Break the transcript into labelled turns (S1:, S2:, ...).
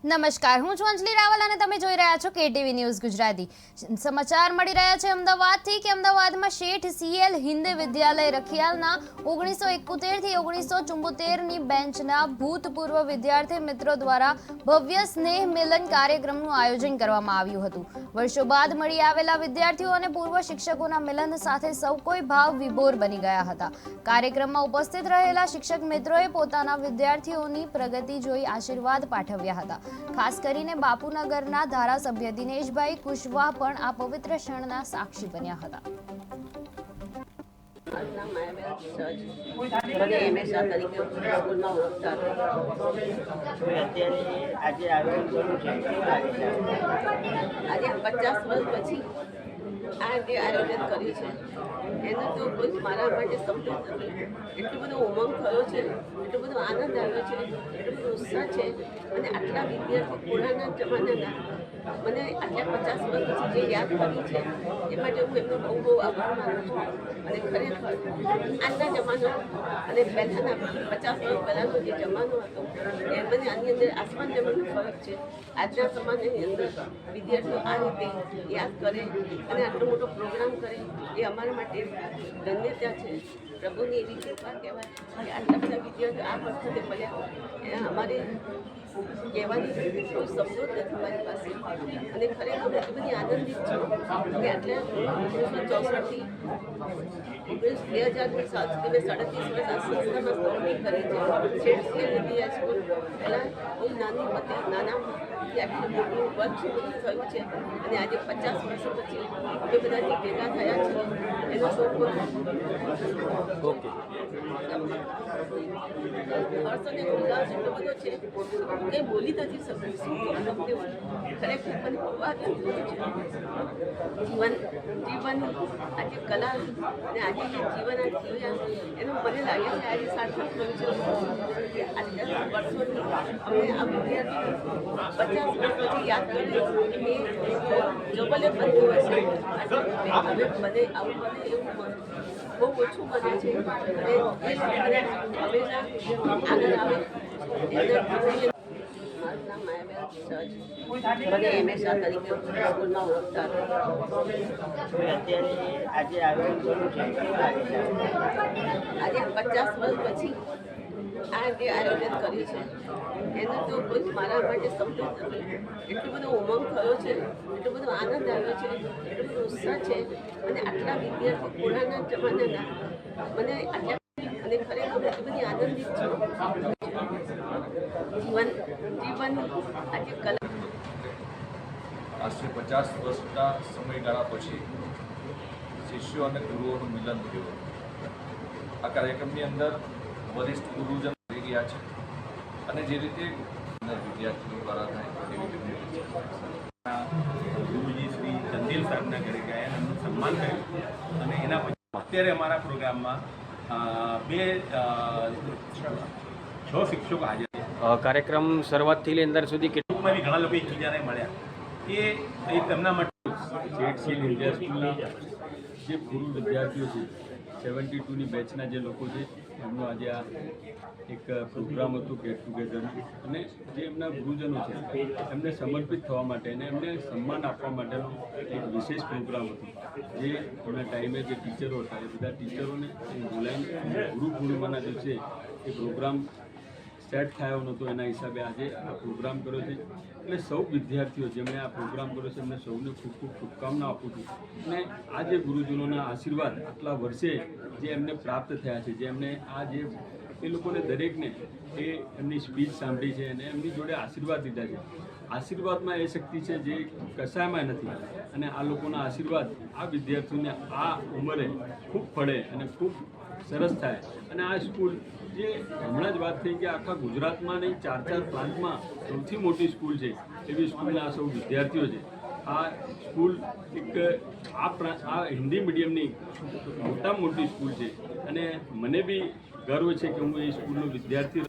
S1: નમસ્કાર, હું છું અંજલિ રાવલ અને તમે જોઈ રહ્યા છો કેટીવી ન્યૂઝ ગુજરાતી. સમાચાર મળી રહ્યા છે અમદાવાદથી કે અમદાવાદમાં શેઠ સીએલ હિન્દ વિદ્યાલય રખિયાલના 1971 થી 1974ની બેન્ચના ભૂતપૂર્વ વિદ્યાર્થી મિત્રો દ્વારા ભવ્ય સ્નેહ મિલન કાર્યક્રમનું આયોજન કરવામાં આવ્યું હતું. વર્ષો બાદ મળી આવેલા વિદ્યાર્થીઓ અને પૂર્વ શિક્ષકોના મિલન સાથે સૌ કોઈ ભાવ વિભોર બની ગયા હતા. કાર્યક્રમમાં ઉપસ્થિત રહેલા શિક્ષક મિત્રોએ પોતાના વિદ્યાર્થીઓની પ્રગતિ જોઈ આશીર્વાદ પાઠવ્યા હતા. ખાસ કરીને બાપુનગરના ધારાસભ્ય દિનેશભાઈ કુશવાહ પણ આ પવિત્ર ક્ષણના સાક્ષી બન્યા હતા.
S2: આજે 50 વર્ષ પછી આ જે આયોજન કર્યું છે એનો તો કોઈ મારા માટે સમજો નથી. એટલો બધો ઉમંગ થયો છે, એટલો બધો આનંદ આવ્યો છે, એટલો બધો ઉત્સાહ છે. અને આટલા વિદ્યાર્થી પુરાના જમાનાના મને આટલા 50 વર્ષ પછી જે યાદ કર્યું છે એ માટે હું એમનો બહુ બહુ આભાર માનું છું. અને ખરેખર આજના જમાનો અને પહેલાંના 50 વર્ષ પહેલાંનો જે જમાનો હતો એ મને આની અંદર આસમાન જમીનનો ફરક છે. આજના જમાનાની અંદર વિદ્યાર્થીઓ આ રીતે યાદ કરે અને આટલો મોટો પ્રોગ્રામ કરે એ અમારા માટે ધન્યતા છે. પ્રભુની એવી કૃપા કહેવાય કે આટલા બધા વિદ્યાર્થીઓ આ વખતે મળ્યા એ અમારે કહેવાની કોઈ શબ્દો જ નથી મારી પાસે. અને ખરેખર એટલી બધી આનંદિત છું કે આટલા 1964થી 2000 સાલ સુધી મેં 37 વર્ષ આ સંસ્થામાં સ્ટોરી કરી છે. શેઠ સીએલ હિન્દી સ્કૂલ પહેલાં કોઈ નાની હતી, નાના આટલું મોટું વર્ષ થયું છે. અને આજે 50 વર્ષો પછી એ બધા જે ભેગા થયા છે એનો શોખ હર્ષને ઉલ્લાસ એટલો બધો છે કે બોલી નથી શકતી. શું તમને ખરેખર મને બહુ આનંદ થયો છે. જીવન આજે કલા અને આજે જે જીવન આ જીવ્યા એનું મને લાગે છે આજે સાર્થક થયું છે. આજના વર્ષોની અમે આ વિદ્યાર્થી 50 વર્ષ પછી યાદ કરીએ એ જોબલે બનતું હશે. હવે મને આવું બને એવું બહુ ઓછું બને છે. અને એ હવેના આગળ આવે મારું નામ માયાબેન સજ. મને હંમેશા તરીકે સ્કૂલમાં ઓળખતા
S3: આજે આયોજન કર્યું છે
S2: આજે 50 વર્ષ પછી આ જે આયોજન કર્યું છે એનો તો કોઈ મારા માટે સમજો નથી. એટલો બધો ઉમંગ થયો છે, એટલો બધો આનંદ આવ્યો છે, એટલો બધો ઉત્સાહ છે. અને આટલા વિદ્યાર્થી પુરાના જમાનાના મને આટલા અને ખરેખર એટલી બધી આનંદિત છું. જીવન આજે કલા
S4: આશરે 50 વર્ષના સમયગાળા પછી શિષ્યો અને ગુરુઓનું મિલન થયું. આ કાર્યક્રમની અંદર વરિષ્ઠ ગુરુજન થઈ ગયા છે અને જે રીતે વિદ્યાર્થીઓ દ્વારા થાય એવી રીતે
S5: ગુરુજી શ્રી ચંદેલ સાહેબના ઘરે ગયા અને એમનું સન્માન કર્યું. અને એના પછી અત્યારે અમારા પ્રોગ્રામમાં 6 શિક્ષકો હાજર છે.
S6: કાર્યક્રમ શરૂઆતથી લઈ અંદર સુધી
S5: ટૂંકમાં બી ઘણા લોકો એકબીજાને મળ્યા. એ તેમના માટે
S7: શેઠ સીએલ ઇન્ડિયા સ્કૂલના જે પૂર્વ વિદ્યાર્થીઓ છે 72ની બેચના જે લોકો છે એમનું આજે આ એક પ્રોગ્રામ હતું ગેટ ટુગેધર. અને જે એમના ગુરુજનો છે એમને સમર્પિત થવા માટે અને એમને સન્માન આપવા માટેનો એક વિશેષ પ્રોગ્રામ હતો. જે એમના ટાઈમે જે ટીચરો હતા એ બધા ટીચરોને બોલાવીને ગુરુ પૂર્ણિમાના દિવસે એ પ્રોગ્રામ સેટ થયો નહોતો. એના હિસાબે આજે આ પ્રોગ્રામ કર્યો છે. એટલે સૌ વિદ્યાર્થીઓ જેમણે આ પ્રોગ્રામ કર્યો છે એમને સૌને ખૂબ ખૂબ શુભકામના આપું છું. અને આ જે ગુરુજનોના આશીર્વાદ આટલા વર્ષે જે એમને પ્રાપ્ત થયા છે, જે એમને આ જે એ લોકોને દરેકને એ એમની સ્પીચ સાંભળી છે અને એમની જોડે આશીર્વાદ લીધા છે. આશીર્વાદમાં એ શક્તિ છે જે કશાયમાં નથી. અને આ લોકોના આશીર્વાદ આ વિદ્યાર્થીઓને આ ઉંમરે ખૂબ પડે અને ખૂબ સરસ થાય. અને આ સ્કૂલ જે હમણાં જ વાત થઈ કે આખા ગુજરાતમાં નહીં 4 પ્રાંતમાં સૌથી મોટી સ્કૂલ છે એવી સ્કૂલના આ સૌ વિદ્યાર્થીઓ છે. આ સ્કૂલ એક આ હિન્દી મીડિયમની મોટામાં મોટી સ્કૂલ છે. અને મને બી ગર્વ છે કે હું એ સ્કૂલનો વિદ્યાર્થી